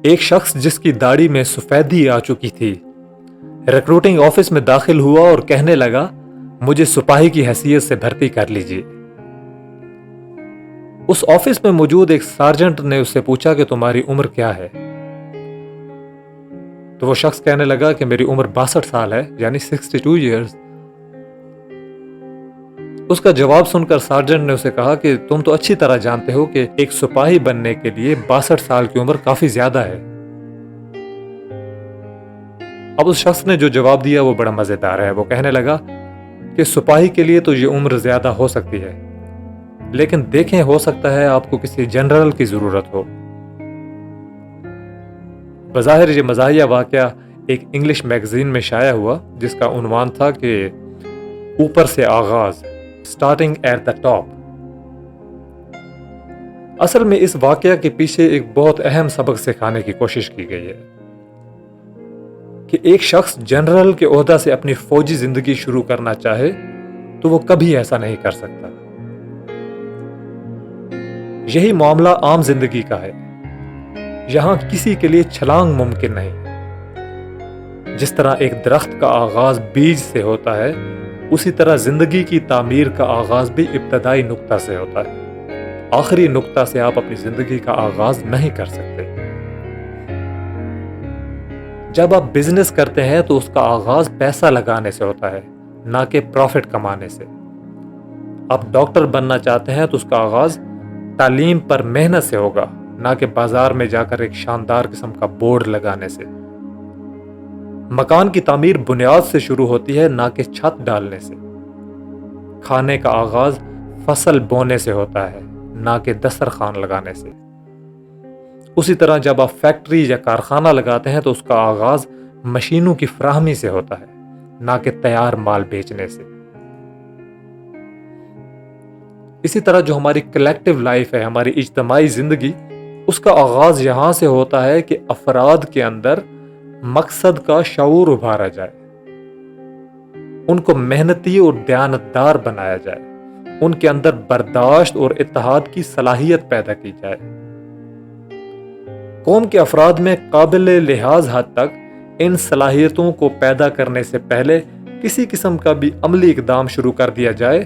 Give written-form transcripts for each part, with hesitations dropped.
ایک شخص جس کی داڑھی میں سفیدی آ چکی تھی ریکروٹنگ آفس میں داخل ہوا اور کہنے لگا مجھے سپاہی کی حیثیت سے بھرتی کر لیجیے۔ اس آفس میں موجود ایک سارجنٹ نے اس سے پوچھا کہ تمہاری عمر کیا ہے؟ تو وہ شخص کہنے لگا کہ میری عمر 62 سال ہے، یعنی 62 ایئرز۔ اس کا جواب سن کر سارجنٹ نے اسے کہا کہ تم تو اچھی طرح جانتے ہو کہ ایک سپاہی بننے کے لیے 62 سال کی عمر کافی زیادہ ہے۔ اب اس شخص نے جو جواب دیا وہ بڑا مزیدار ہے۔ وہ کہنے لگا کہ سپاہی کے لیے تو یہ عمر زیادہ ہو سکتی ہے، لیکن دیکھیں ہو سکتا ہے آپ کو کسی جنرل کی ضرورت ہو۔ بظاہر یہ مزاحیہ واقعہ ایک انگلش میگزین میں شائع ہوا جس کا عنوان تھا کہ اوپر سے آغاز، اسٹارٹنگ ایٹ دا ٹاپ۔ اصل میں اس واقعہ کے پیچھے ایک بہت اہم سبق سکھانے کی کوشش کی گئی ہے کہ ایک شخص جنرل کے عہدہ سے اپنی فوجی زندگی شروع کرنا چاہے تو وہ کبھی ایسا نہیں کر سکتا۔ یہی معاملہ عام زندگی کا ہے۔ یہاں کسی کے لیے چھلانگ ممکن نہیں۔ جس طرح ایک درخت کا آغاز بیج سے ہوتا ہے، اسی طرح زندگی کی تعمیر کا آغاز بھی ابتدائی نقطہ سے ہوتا ہے۔ آخری نقطہ سے آپ اپنی زندگی کا آغاز نہیں کر سکتے۔ جب آپ بزنس کرتے ہیں تو اس کا آغاز پیسہ لگانے سے ہوتا ہے، نہ کہ پروفٹ کمانے سے۔ آپ ڈاکٹر بننا چاہتے ہیں تو اس کا آغاز تعلیم پر محنت سے ہوگا، نہ کہ بازار میں جا کر ایک شاندار قسم کا بورڈ لگانے سے۔ مکان کی تعمیر بنیاد سے شروع ہوتی ہے، نہ کہ چھت ڈالنے سے۔ کھانے کا آغاز فصل بونے سے ہوتا ہے، نہ کہ دسترخوان لگانے سے۔ اسی طرح جب آپ فیکٹری یا کارخانہ لگاتے ہیں تو اس کا آغاز مشینوں کی فراہمی سے ہوتا ہے، نہ کہ تیار مال بیچنے سے۔ اسی طرح جو ہماری کلیکٹیو لائف ہے، ہماری اجتماعی زندگی، اس کا آغاز یہاں سے ہوتا ہے کہ افراد کے اندر مقصد کا شعور ابھارا جائے، ان کو محنتی اور دیانتدار بنایا جائے، ان کے اندر برداشت اور اتحاد کی صلاحیت پیدا کی جائے۔ قوم کے افراد میں قابل لحاظ حد تک ان صلاحیتوں کو پیدا کرنے سے پہلے کسی قسم کا بھی عملی اقدام شروع کر دیا جائے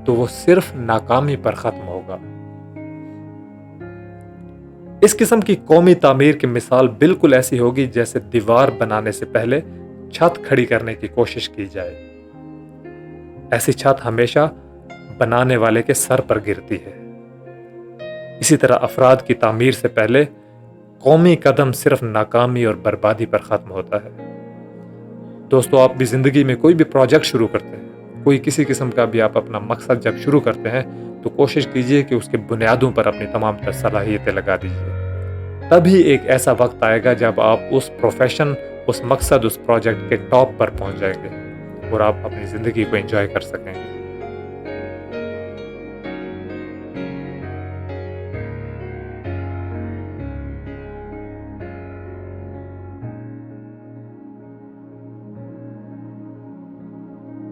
تو وہ صرف ناکامی پر ختم ہوگا۔ اس قسم کی قومی تعمیر کی مثال بالکل ایسی ہوگی جیسے دیوار بنانے سے پہلے چھت کھڑی کرنے کی کوشش کی جائے۔ ایسی چھت ہمیشہ بنانے والے کے سر پر گرتی ہے۔ اسی طرح افراد کی تعمیر سے پہلے قومی قدم صرف ناکامی اور بربادی پر ختم ہوتا ہے۔ دوستو، آپ بھی زندگی میں کوئی بھی پروجیکٹ شروع کرتے ہیں، کوئی کسی قسم کا بھی آپ اپنا مقصد جب شروع کرتے ہیں تو کوشش کیجئے کہ اس کے بنیادوں پر اپنی تمام تر صلاحیتیں لگا دیجئے۔ تبھی ایک ایسا وقت آئے گا جب آپ اس پروفیشن، اس مقصد، اس پروجیکٹ کے ٹاپ پر پہنچ جائیں گے اور آپ اپنی زندگی کو انجوائے کر سکیں گے۔